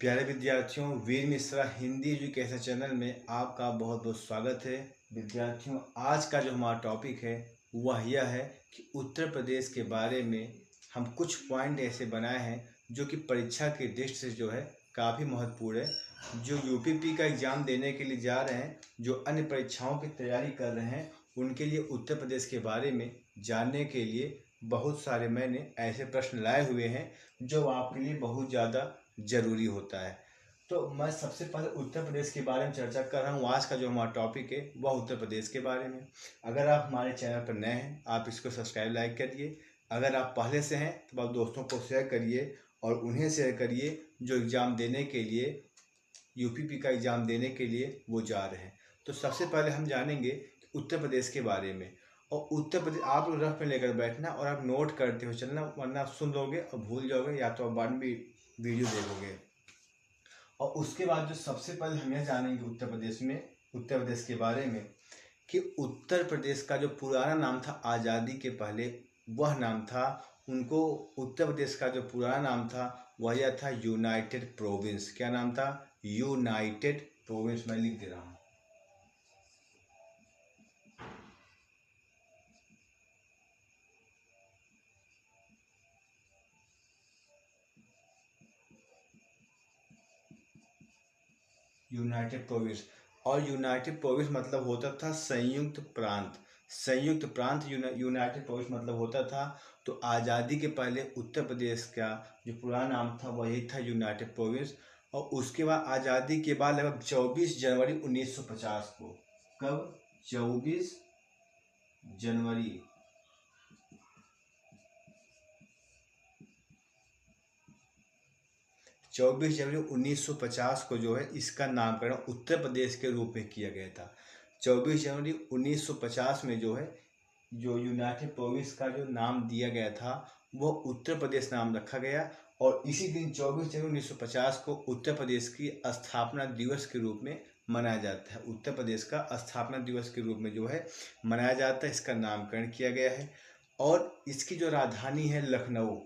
प्यारे विद्यार्थियों, वीर Mishra Hindi education channel में आपका बहुत बहुत स्वागत है। विद्यार्थियों, आज का जो हमारा टॉपिक है वह यह है कि उत्तर प्रदेश के बारे में हम कुछ पॉइंट ऐसे बनाए हैं जो कि परीक्षा की दृष्टि से जो है काफ़ी महत्वपूर्ण है। जो यूपीपी का एग्ज़ाम देने के लिए जा रहे हैं, जो अन्य परीक्षाओं की तैयारी कर रहे हैं, उनके लिए उत्तर प्रदेश के बारे में जानने के लिए बहुत सारे मैंने ऐसे प्रश्न लाए हुए हैं जो आपके लिए बहुत ज़्यादा ज़रूरी होता है। तो मैं सबसे पहले उत्तर प्रदेश के बारे में चर्चा कर रहा हूँ। आज का जो हमारा टॉपिक है वह उत्तर प्रदेश के बारे में। अगर आप हमारे चैनल पर नए हैं, आप इसको सब्सक्राइब लाइक करिए। अगर आप पहले से हैं तो आप दोस्तों को शेयर करिए और उन्हें शेयर करिए जो एग्ज़ाम देने के लिए, यूपीपी का एग्ज़ाम देने के लिए वो जा रहे हैं। तो सबसे पहले हम जानेंगे उत्तर प्रदेश के बारे में। और उत्तर प्रदेश आप लोग रफ में लेकर बैठना और आप नोट करते हो चलना, वरना आप सुन लोगे और भूल जाओगे या तो आप बाद में वीडियो देखोगे। और उसके बाद जो सबसे पहले हम यह जानेंगे उत्तर प्रदेश के बारे में कि उत्तर प्रदेश का जो पुराना नाम था आज़ादी के पहले, वह नाम था, उनको उत्तर प्रदेश का जो पुराना नाम था वह यह था यूनाइटेड प्रोविंस। क्या नाम था? United province. मैं लिख दे रहा हूँ। United province. और यूनाइटेड प्रोविंस मतलब होता था संयुक्त प्रांत। संयुक्त प्रांत यूनाइटेड प्रोविंस मतलब होता था। तो आज़ादी के पहले उत्तर प्रदेश का जो पुराना नाम था वही था यूनाइटेड प्रोविंस। और उसके बाद आज़ादी के बाद लगभग 24 जनवरी 1950 को, कब? 24 जनवरी 1950 को जो है इसका नामकरण उत्तर प्रदेश के रूप में किया गया था। 24 जनवरी 1950 में जो है जो यूनाइटेड प्रोविंस का जो नाम दिया गया था वो उत्तर प्रदेश नाम रखा गया। और इसी दिन 24 जनवरी 1950 को उत्तर प्रदेश की स्थापना दिवस के रूप में मनाया जाता है। उत्तर प्रदेश का स्थापना दिवस के रूप में जो है मनाया जाता है, इसका नामकरण किया गया है। और इसकी जो राजधानी है लखनऊ,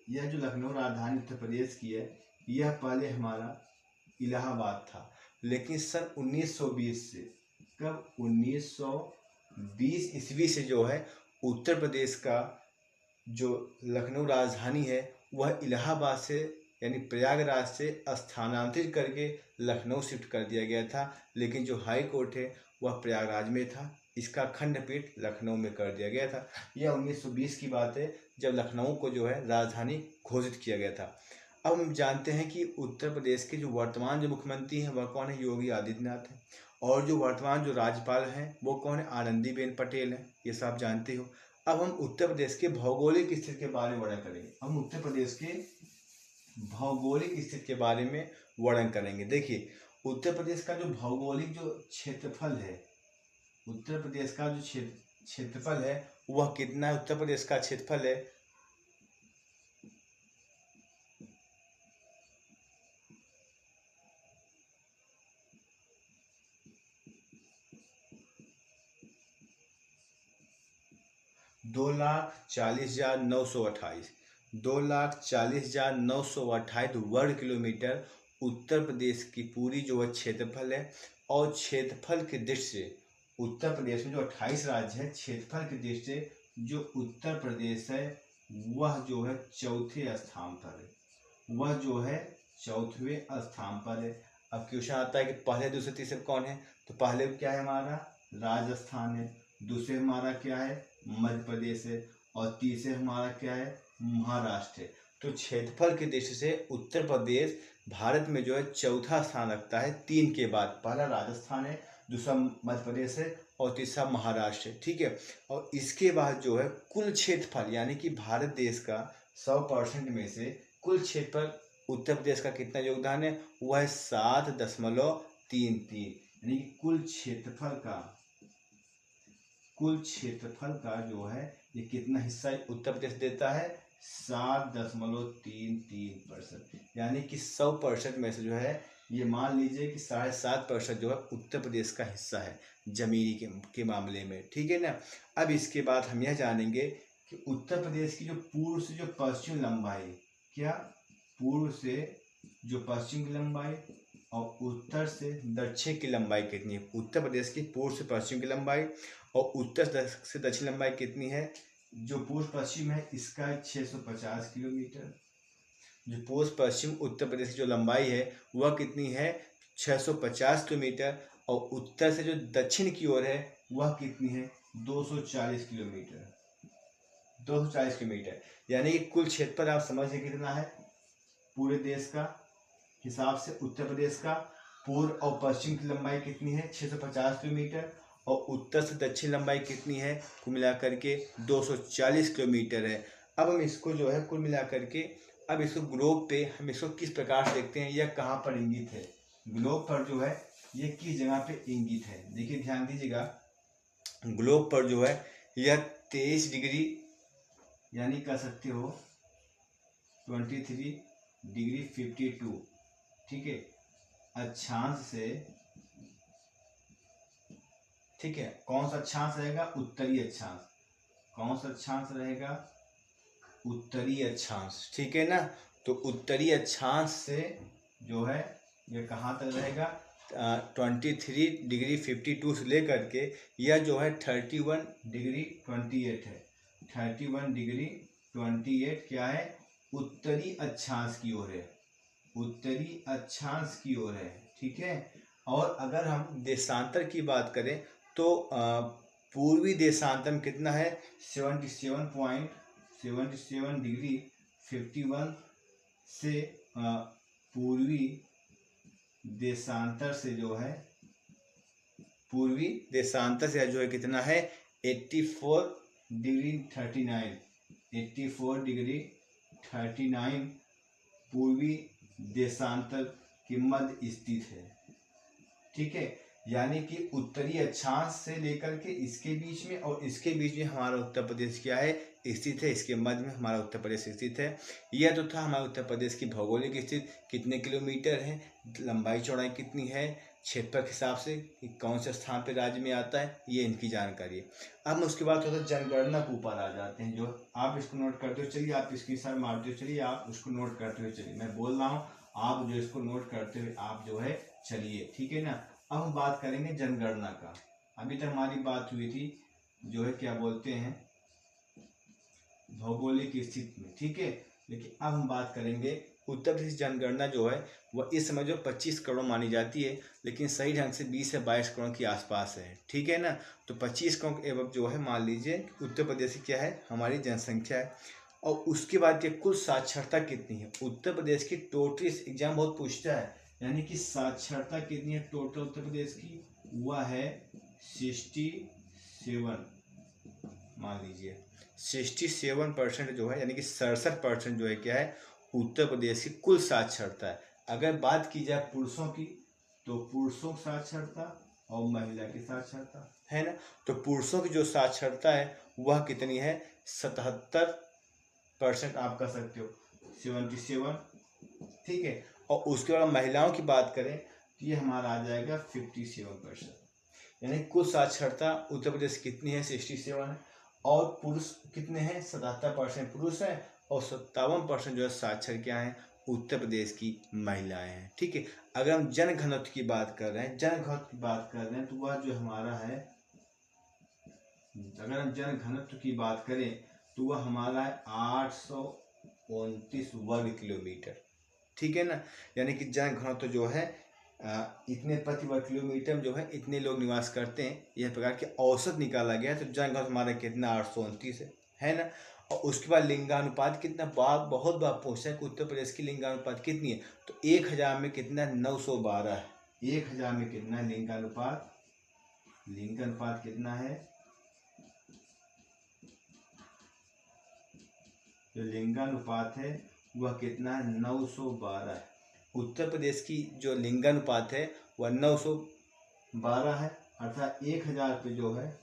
यह जो लखनऊ राजधानी उत्तर प्रदेश की है, यह पहले हमारा इलाहाबाद था। लेकिन सन 1920 से, कब? 1920 ईस्वी से जो है उत्तर प्रदेश का जो लखनऊ राजधानी है वह इलाहाबाद से यानी प्रयागराज से स्थानांतरित करके लखनऊ शिफ्ट कर दिया गया था। लेकिन जो हाई कोर्ट है वह प्रयागराज में था, इसका खंडपीठ लखनऊ में कर दिया गया था। यह 1920 की बात है जब लखनऊ को जो है राजधानी घोषित किया गया था। अब हम जानते हैं कि उत्तर प्रदेश के जो वर्तमान जो मुख्यमंत्री हैं वह कौन है? योगी आदित्यनाथ हैं। और जो वर्तमान जो राज्यपाल हैं वो कौन है? आनंदीबेन पटेल हैं। ये सब जानते हो। अब हम उत्तर प्रदेश के भौगोलिक स्थिति के बारे में वर्णन करेंगे। हम उत्तर प्रदेश के भौगोलिक स्थिति के बारे में वर्णन करेंगे। देखिए, उत्तर प्रदेश का जो भौगोलिक जो क्षेत्रफल है, उत्तर प्रदेश का जो क्षेत्रफल है वह कितना है? उत्तर प्रदेश का क्षेत्रफल है 2,40,928 2,40,928 वर्ग किलोमीटर उत्तर प्रदेश की पूरी जो है क्षेत्रफल है। और क्षेत्रफल की दृष्टि से उत्तर प्रदेश में जो 28 राज्य है, क्षेत्रफल की दृष्टि से जो उत्तर प्रदेश है वह जो है चौथे स्थान पर है। वह जो है चौथे स्थान पर है। अब क्वेश्चन आता है कि पहले, दूसरे, तीसरे कौन है? तो पहले क्या है हमारा? राजस्थान है। दूसरे हमारा क्या है? मध्य प्रदेश है। और तीसरे हमारा क्या है? महाराष्ट्र है। तो क्षेत्रफल की दृष्टि से उत्तर प्रदेश भारत में जो है चौथा स्थान रखता है, 3 के बाद। पहला राजस्थान है, दूसरा मध्य प्रदेश है और तीसरा महाराष्ट्र है। ठीक है। और इसके बाद जो है कुल क्षेत्रफल यानी कि भारत देश का 100% में से कुल क्षेत्रफल उत्तर प्रदेश का कितना योगदान है? वह है 7.33। यानी कि कुल क्षेत्रफल का जो है ये कितना हिस्सा उत्तर प्रदेश देता है? 7.33%। यानी कि 100% में से जो है ये मान लीजिए कि 7.5% जो है उत्तर प्रदेश का हिस्सा है जमीनी के मामले में। ठीक है ना। अब इसके बाद हम यह जानेंगे कि उत्तर प्रदेश की जो पूर्व से जो पश्चिम लंबाई, क्या? पूर्व से जो पश्चिम की लंबाई और उत्तर से दक्षिण की लंबाई कितनी है। उत्तर प्रदेश की पूर्व से पश्चिम की लंबाई और उत्तर से दक्षिण लंबाई कितनी है। जो पूर्व पश्चिम है इसका 650 किलोमीटर। जो पूर्व पश्चिम उत्तर प्रदेश की जो लंबाई है वह कितनी है 650 किलोमीटर। और उत्तर से जो दक्षिण की ओर है वह कितनी है 240 किलोमीटर। 240 किलोमीटर यानी कि कुल क्षेत्रफल आप समझिए कितना है पूरे देश का हिसाब से। उत्तर प्रदेश का पूर्व और पश्चिम की लंबाई कितनी है 650 किलोमीटर और उत्तर से दक्षिण लंबाई कितनी है कुल मिलाकर के 240 किलोमीटर है। अब हम इसको जो है कुल मिलाकर के अब इसको ग्लोब पे हम इसको किस प्रकार से देखते हैं, यह कहाँ पर इंगित है। ग्लोब पर जो है ये किस जगह पे इंगित है, देखिए ध्यान दीजिएगा। ग्लोब पर जो है यह 23 डिग्री यानी कह सकते हो 23 डिग्री 52, ठीक है, अक्षांश से, ठीक है। कौन सा अक्षांश रहेगा उत्तरी अक्षांश। कौन सा अक्षांश रहेगा उत्तरी अक्षांश, ठीक है ना। तो उत्तरी अक्षांश से जो है ये कहाँ तक रहेगा 23 डिग्री 52 से लेकर के यह जो है 31 डिग्री 28 है। 31 डिग्री 28 क्या है उत्तरी अक्षांश की ओर है। उत्तरी अक्षांश की ओर है, ठीक है। और अगर हम देशांतर की बात करें तो पूर्वी देशांतर में कितना है 77 डिग्री 51 से पूर्वी देशांतर से जो है पूर्वी देशांतर से जो है कितना है 84 डिग्री 39, 84 डिग्री 39 पूर्वी देशांतर के मध्य स्थित है, ठीक है। यानी कि उत्तरी अक्षांश से लेकर के इसके बीच में और इसके बीच में हमारा उत्तर प्रदेश क्या है स्थित है। इसके मध्य में हमारा उत्तर प्रदेश स्थित है। यह तो था हमारे उत्तर प्रदेश की भौगोलिक स्थिति, कितने किलोमीटर है, लंबाई चौड़ाई कितनी है, क्षेत्रफल के हिसाब से कौन से स्थान पर राज्य में आता है, ये इनकी जानकारी है। अब हम उसके बाद थोड़ा जनगणना के ऊपर आ जाते हैं। जो आप इसको नोट करते हुए चलिए, आप इसकी सर मारते हुए चलिए, आप उसको नोट करते हुए चलिए। मैं बोल रहा हूँ आप जो इसको नोट करते हुए आप जो है चलिए, ठीक है ना। अब हम बात करेंगे जनगणना का। अभी तक हमारी बात हुई थी जो है क्या बोलते हैं भौगोलिक स्थिति में, ठीक है। लेकिन अब हम बात करेंगे उत्तर प्रदेश जनगणना जो है वह इस समय जो 25 करोड़ मानी जाती है, लेकिन सही ढंग से 20 से 22 करोड़ के आसपास है, ठीक है ना। तो 25 करोड़ एवं जो है मान लीजिए उत्तर प्रदेश की क्या है हमारी जनसंख्या है। और उसके बाद ये कुल साक्षरता कितनी है उत्तर प्रदेश की टोटल, एग्जाम बहुत पूछता है, यानी कि साक्षरता कितनी है टोटल उत्तर प्रदेश की, वह है 67, मान लीजिए 67% जो है, यानी कि 67% जो है क्या है उत्तर प्रदेश की कुल साक्षरता है। अगर बात की जाए पुरुषों की तो पुरुषों की साक्षरता और महिला की साक्षरता है ना। तो पुरुषों की जो साक्षरता है वह कितनी है 77% आप कह सकते हो 77, ठीक है। और उसके बाद महिलाओं की बात करें तो ये हमारा आ जाएगा 57%, यानी कुल साक्षरता उत्तर प्रदेश कितनी है 67 है। और पुरुष कितने हैं 77% पुरुष हैं और 57% जो है साक्षर क्या है उत्तर प्रदेश की महिलाएं हैं, ठीक है। अगर हम जन घनत्व की बात कर रहे हैं, जन घनत्व की बात कर रहे हैं तो वह जो हमारा है, अगर हम जन घनत्व की बात करें तो वह हमारा है 829 वर्ग किलोमीटर, ठीक है ना। यानी कि जन घनत्व जो है इतने प्रति वर्ग किलोमीटर में जो है इतने लोग निवास करते हैं, यह प्रकार के औसत निकाला गया। तो जन घनत्व हमारा कितना 829 है ना। और उसके बाद लिंगानुपात कितना बहुत बार पूछा है कि उत्तर प्रदेश की लिंगानुपात कितनी है, तो 1000 में कितना 912 है। 1000 में कितना है लिंगानुपात, लिंगानुपात कितना है, जो लिंगानुपात है वह कितना है 912 है। उत्तर प्रदेश की जो लिंगानुपात है वह 912 है, अर्थात 1000 पे जो है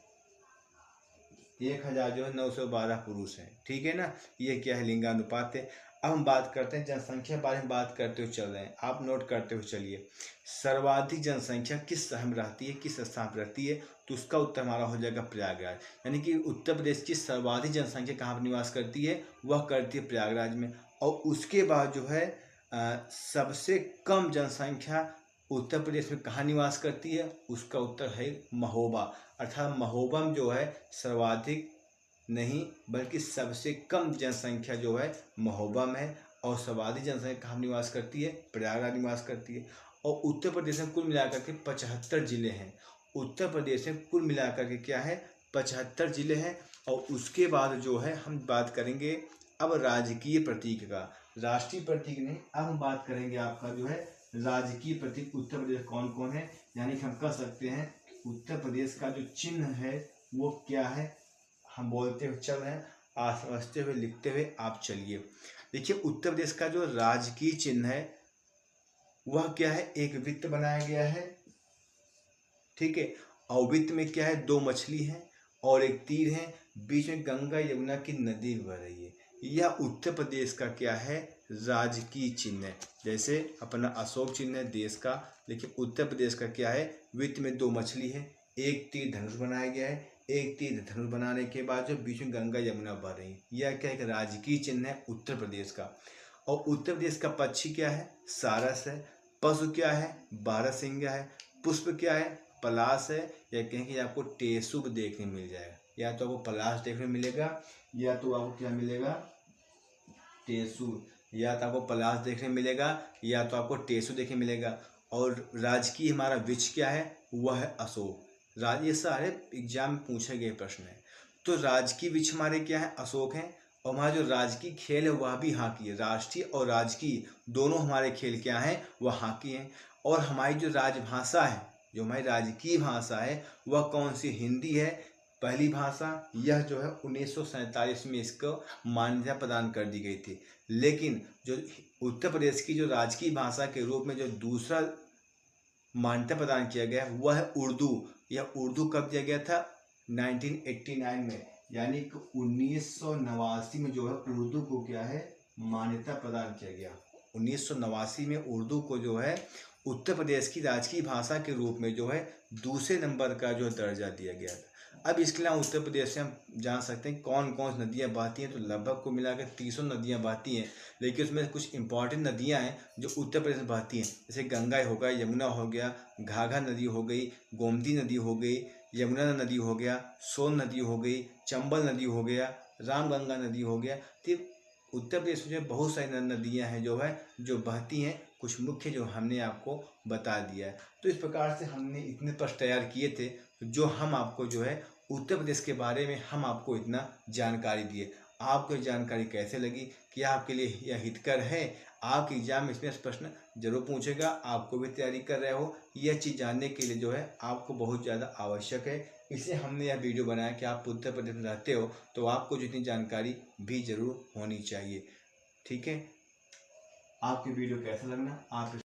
1000 जो है 912 पुरुष हैं, ठीक है ना। ये क्या है लिंगानुपात है। अब हम बात करते हैं जनसंख्या बारे में बात करते हुए चल रहे हैं, आप नोट करते हुए चलिए। सर्वाधिक जनसंख्या किस शहर में रहती है, किस स्थान पर रहती है, तो उसका उत्तर हमारा हो जाएगा प्रयागराज। यानी कि उत्तर प्रदेश की सर्वाधिक जनसंख्या कहाँ पर निवास करती है, वह करती है प्रयागराज में। और उसके बाद जो है सबसे कम जनसंख्या उत्तर प्रदेश में कहाँ निवास करती है? उसका उत्तर है महोबा। अर्थात महोबा में जो है सर्वाधिक नहीं बल्कि सबसे कम जनसंख्या जो है महोबा में है, और सर्वाधिक जनसंख्या कहाँ निवास करती है? प्रयागराज निवास करती है। और उत्तर प्रदेश में कुल मिलाकर के 75 जिले हैं। उत्तर प्रदेश में कुल मिलाकर के क्या है? 75 जिले हैं। और उसके बाद जो है हम बात करेंगे अब राजकीय प्रतीक का। राष्ट्रीय प्रतीक नहीं, अब हम बात करेंगे आपका जो है राजकीय प्रतीक उत्तर प्रदेश कौन कौन है। यानी कि हम कह सकते हैं उत्तर प्रदेश का जो चिन्ह है वो क्या है, हम बोलते हुए चल रहे हैं, आप समझते हुए लिखते हुए आप चलिए। देखिए उत्तर प्रदेश का जो राजकीय चिन्ह है वह क्या है? एक वृत्त बनाया गया है, ठीक है। और वृत्त में क्या है? दो मछली हैं और एक तीर है, बीच में गंगा यमुना की नदी बह रही है। यह उत्तर प्रदेश का क्या है? राजकीय चिन्ह है। जैसे अपना अशोक चिन्ह है देश का, लेकिन उत्तर प्रदेश का क्या है? वृत्त में दो मछली है, एक तीर धनुष बनाया गया है, एक तीर धनुष बनाने के बाद जो बीच में गंगा यमुना बह रही है, यह क्या है? एक राजकीय चिन्ह है उत्तर प्रदेश का। और उत्तर प्रदेश का पक्षी क्या है? सारस है। पशु क्या है? बारहसिंगा है। पुष्प क्या है? पलाश है। या कहें कि आपको टेसुब देखने मिल जाएगा, या तो आपको पलाश देखने मिलेगा या तो आपको क्या मिलेगा? टेसुब। या तो आपको पलाश देखने मिलेगा या तो आपको टेसु देखने मिलेगा। और राजकीय हमारा वृक्ष क्या है? वह है अशोक। ये सारे एग्जाम में पूछे गए प्रश्न है। तो राजकीय वृक्ष हमारे क्या है? अशोक हैं। और हमारा जो राजकीय खेल है वह भी हॉकी है। राष्ट्रीय और राजकीय दोनों हमारे खेल क्या हैं? वह हॉकी हैं। और हमारी जो राजभाषा है, जो हमारी राजकीय भाषा है वह कौन सी? हिंदी है पहली भाषा। यह जो है 1947 में इसको मान्यता प्रदान कर दी गई थी। लेकिन जो उत्तर प्रदेश की जो राजकीय भाषा के रूप में जो दूसरा मान्यता प्रदान किया गया वह है उर्दू। यह उर्दू कब दिया गया था? 1989 में, यानी कि 1989 में जो है उर्दू को क्या है? मान्यता प्रदान किया गया। 1989 में उर्दू को जो है उत्तर प्रदेश की राजकीय भाषा के रूप में जो है दूसरे नंबर का जो दर्जा दिया गया था। अब इसके अलावा उत्तर प्रदेश से हम जान सकते हैं कौन कौन सी नदियाँ बहती हैं। तो लगभग को मिलाकर 300 नदियाँ बहती हैं, लेकिन उसमें कुछ इंपॉर्टेंट नदियाँ हैं जो उत्तर प्रदेश में बहती हैं। जैसे गंगा हो गया, यमुना हो गया, घाघरा नदी हो गई, गोमती नदी हो गई, यमुना नदी हो गया, सोन नदी हो गई, चंबल नदी हो गया, रामगंगा नदी हो गया। तो उत्तर प्रदेश में जो बहुत सारी नदियाँ हैं जो है जो बहती हैं। कुछ मुख्य जो हमने आपको बता दिया है। तो इस प्रकार से हमने इतने प्रश्न तैयार किए थे जो हम आपको जो है उत्तर प्रदेश के बारे में हम आपको इतना जानकारी दिए। आपको ये जानकारी कैसे लगी? क्या आपके लिए यह हितकर है? आपके एग्जाम में इसमें प्रश्न जरूर पूछेगा, आपको भी तैयारी कर रहे हो, यह चीज़ जानने के लिए जो है आपको बहुत ज़्यादा आवश्यक है। इसलिए हमने यह वीडियो बनाया कि आप उत्तर प्रदेश में रहते हो तो आपको जितनी जानकारी भी जरूर होनी चाहिए। ठीक है, आपकी वीडियो कैसा लगना आप